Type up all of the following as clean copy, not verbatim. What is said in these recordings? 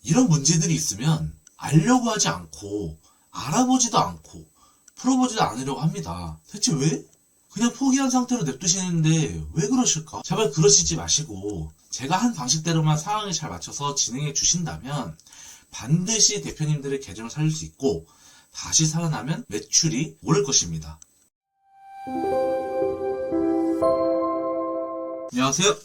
이런 문제들이 있으면 알려고 하지 않고 알아보지도 않고 풀어보지도 않으려고 합니다. 대체 왜? 그냥 포기한 상태로 냅두시는데 왜 그러실까? 제발 그러시지 마시고 제가 한 방식대로만 상황에 잘 맞춰서 진행해 주신다면 반드시 대표님들의 계정을 살릴 수 있고 다시 살아나면 매출이 오를 것입니다. 안녕하세요.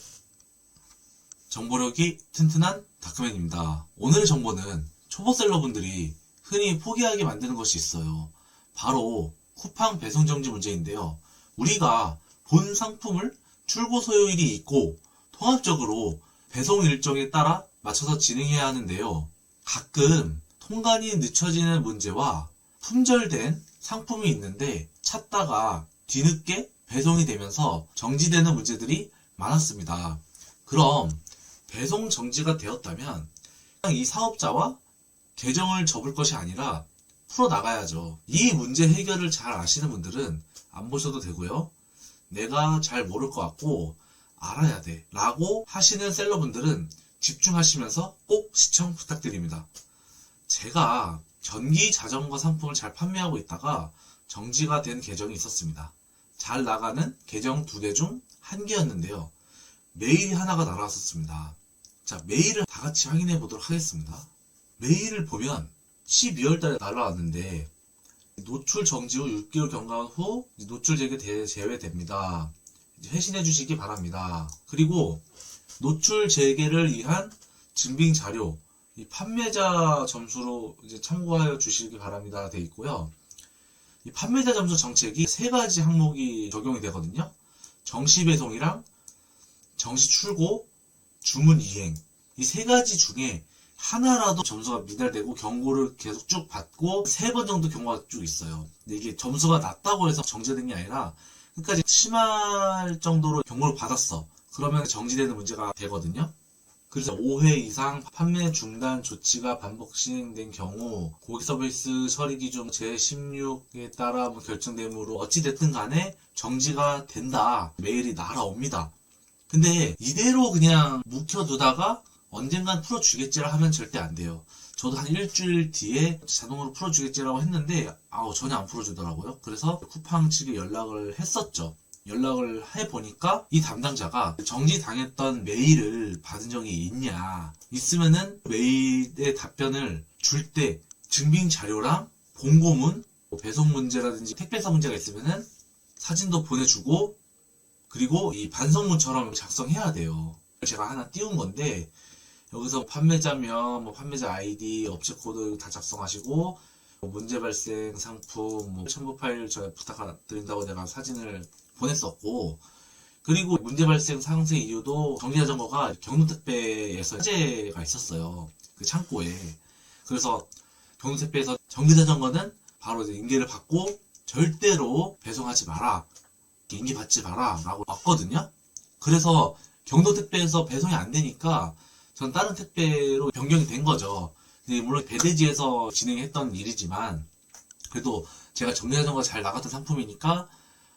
정보력이 튼튼한 다크맨입니다. 오늘의 정보는 초보셀러분들이 흔히 포기하게 만드는 것이 있어요. 바로 쿠팡 배송 정지 문제인데요. 우리가 본 상품을 출고 소요일이 있고 통합적으로 배송 일정에 따라 맞춰서 진행해야 하는데요. 가끔 통관이 늦춰지는 문제와 품절된 상품이 있는데 찾다가 뒤늦게 배송이 되면서 정지되는 문제들이 많았습니다. 그럼 배송 정지가 되었다면 이 사업자와 계정을 접을 것이 아니라 풀어나가야죠. 이 문제 해결을 잘 아시는 분들은 안 보셔도 되고요. 내가 잘 모를 것 같고 알아야 돼 라고 하시는 셀러분들은 집중하시면서 꼭 시청 부탁드립니다. 제가 전기 자전거 상품을 잘 판매하고 있다가 정지가 된 계정이 있었습니다. 잘 나가는 계정 2개 중 1개였는데요. 메일이 하나가 날아왔었습니다. 자, 메일을 다 같이 확인해 보도록 하겠습니다. 메일을 보면 12월 달에 날아왔는데 노출 정지 후 6개월 경과 후 노출 재개 제외됩니다. 회신해 주시기 바랍니다. 그리고 노출 재개를 위한 증빙 자료, 이 판매자 점수로 이제 참고하여 주시기 바랍니다. 되어 있고요. 이 판매자 점수 정책이 3가지 항목이 적용이 되거든요. 정시 배송이랑 정시 출고, 주문 이행, 이 3가지 중에 하나라도 점수가 미달되고 경고를 계속 쭉 받고 3번 정도 경고가 쭉 있어요. 근데 이게 점수가 낮다고 해서 정지된 게 아니라 끝까지 심할 정도로 경고를 받았어. 그러면 정지되는 문제가 되거든요. 그래서 5회 이상 판매 중단 조치가 반복 시행된 경우 고객 서비스 처리 기준 제16에 따라 결정됨으로 어찌됐든 간에 정지가 된다. 메일이 날아옵니다. 근데 이대로 그냥 묵혀두다가 언젠간 풀어주겠지라 하면 절대 안 돼요. 저도 한 일주일 뒤에 자동으로 풀어주겠지라고 했는데 전혀 안 풀어주더라고요. 그래서 쿠팡 측에 연락을 했었죠. 연락을 해보니까 이 담당자가 정지당했던 메일을 받은 적이 있냐, 있으면은 메일의 답변을 줄 때 증빙 자료랑 공고문, 배송 문제라든지 택배사 문제가 있으면은 사진도 보내주고 그리고 이 반성문처럼 작성해야 돼요. 제가 하나 띄운 건데 여기서 판매자명, 판매자 아이디, 업체 코드 다 작성하시고 문제 발생 상품, 첨부 파일 제가 부탁드린다고 내가 사진을 보냈었고, 그리고 문제 발생 상세 이유도 정지자전거가 경로택배에서 화재가 있었어요. 그 창고에. 그래서 경로택배에서 정지자전거는 바로 이제 인계를 받고 절대로 배송하지 마라, 인계 받지 마라 라고 왔거든요. 그래서 경로택배에서 배송이 안 되니까 전 다른 택배로 변경이 된 거죠. 근데 물론 배대지에서 진행했던 일이지만 그래도 제가 정리자전거가 잘 나갔던 상품이니까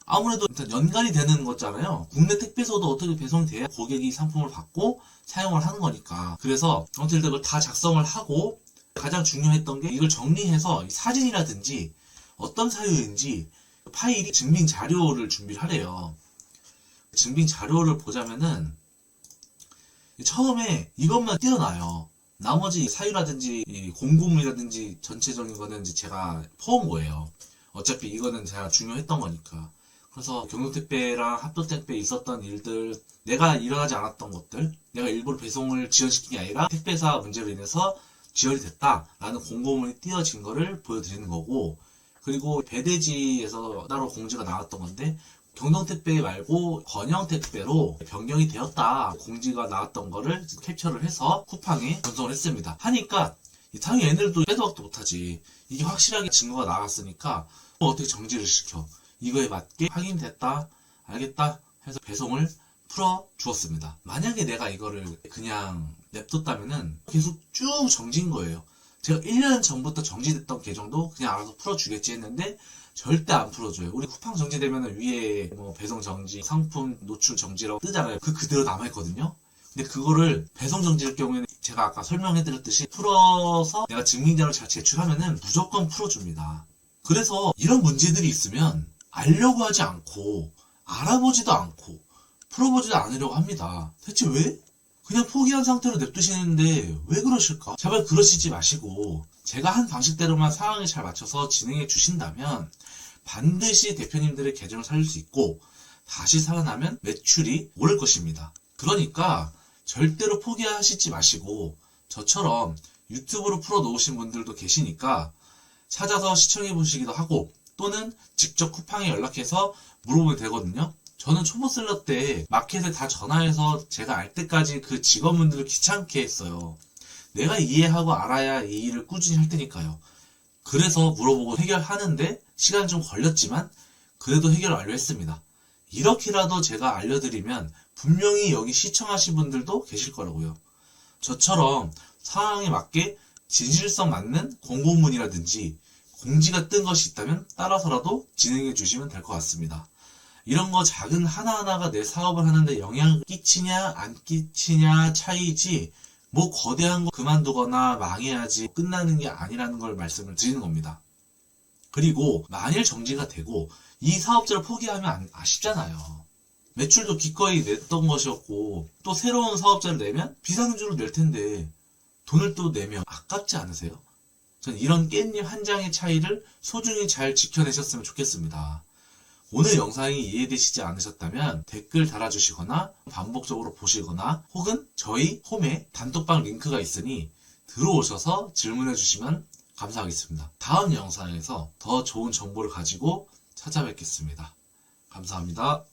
아무래도 일단 연관이 되는 거잖아요. 국내 택배소도 어떻게 배송이 돼야 고객이 상품을 받고 사용을 하는 거니까. 그래서 아무튼 이걸 다 작성을 하고 가장 중요했던 게 이걸 정리해서 사진이라든지 어떤 사유인지 파일이 증빙 자료를 준비를 하래요. 증빙 자료를 보자면은 처음에 이것만 띄어놔요. 나머지 사유라든지 공고문이라든지 전체적인 거는 이제 제가 퍼온 거예요. 어차피 이거는 제가 중요했던 거니까. 그래서 경로택배랑 합도택배에 있었던 일들, 내가 일어나지 않았던 것들, 내가 일부러 배송을 지연시킨 게 아니라 택배사 문제로 인해서 지연이 됐다라는 공고문이 띄어진 거를 보여드리는 거고, 그리고 배대지에서 따로 공지가 나왔던 건데 경동택배 말고 번영택배로 변경이 되었다 공지가 나왔던 거를 캡처를 해서 쿠팡에 전송을 했습니다. 하니까 당연히 얘네들도 빼도 박도 못하지. 이게 확실하게 증거가 나왔으니까 어떻게 정지를 시켜. 이거에 맞게 확인됐다, 알겠다 해서 배송을 풀어 주었습니다. 만약에 내가 이거를 그냥 냅뒀다면은 계속 쭉 정지인 거예요. 제가 1년 전부터 정지됐던 계정도 그냥 알아서 풀어주겠지 했는데 절대 안 풀어줘요. 우리 쿠팡 정지되면 위에 배송 정지, 상품 노출 정지라고 뜨잖아요. 그대로 남아있거든요. 근데 그거를 배송 정지일 경우에는 제가 아까 설명해드렸듯이 풀어서 내가 증빙자료를 잘 제출하면은 무조건 풀어줍니다. 그래서 이런 문제들이 있으면 알려고 하지 않고 알아보지도 않고 풀어보지도 않으려고 합니다. 대체 왜? 그냥 포기한 상태로 냅두시는데 왜 그러실까? 제발 그러시지 마시고 제가 한 방식대로만 상황에 잘 맞춰서 진행해 주신다면 반드시 대표님들의 계정을 살릴 수 있고 다시 살아나면 매출이 오를 것입니다. 그러니까 절대로 포기하시지 마시고 저처럼 유튜브로 풀어 놓으신 분들도 계시니까 찾아서 시청해 보시기도 하고 또는 직접 쿠팡에 연락해서 물어보면 되거든요. 저는 초보셀러 때 마켓에 다 전화해서 제가 알 때까지 그 직원분들을 귀찮게 했어요. 내가 이해하고 알아야 이 일을 꾸준히 할 테니까요. 그래서 물어보고 해결하는데 시간이 좀 걸렸지만 그래도 해결을 완료했습니다. 이렇게라도 제가 알려드리면 분명히 여기 시청하신 분들도 계실 거라고요. 저처럼 상황에 맞게 진실성 맞는 공고문이라든지 공지가 뜬 것이 있다면 따라서라도 진행해 주시면 될 것 같습니다. 이런 거 작은 하나하나가 내 사업을 하는데 영향을 끼치냐 안 끼치냐 차이지 뭐 거대한 거 그만두거나 망해야지 끝나는 게 아니라는 걸 말씀을 드리는 겁니다. 그리고 만일 정지가 되고 이 사업자를 포기하면 아쉽잖아요. 매출도 기꺼이 냈던 것이었고 또 새로운 사업자를 내면 비상주로 낼 텐데 돈을 또 내면 아깝지 않으세요? 전 이런 깻잎 한 장의 차이를 소중히 잘 지켜내셨으면 좋겠습니다. 오늘 영상이 이해되시지 않으셨다면 댓글 달아주시거나 반복적으로 보시거나 혹은 저희 홈에 단톡방 링크가 있으니 들어오셔서 질문해 주시면 감사하겠습니다. 다음 영상에서 더 좋은 정보를 가지고 찾아뵙겠습니다. 감사합니다.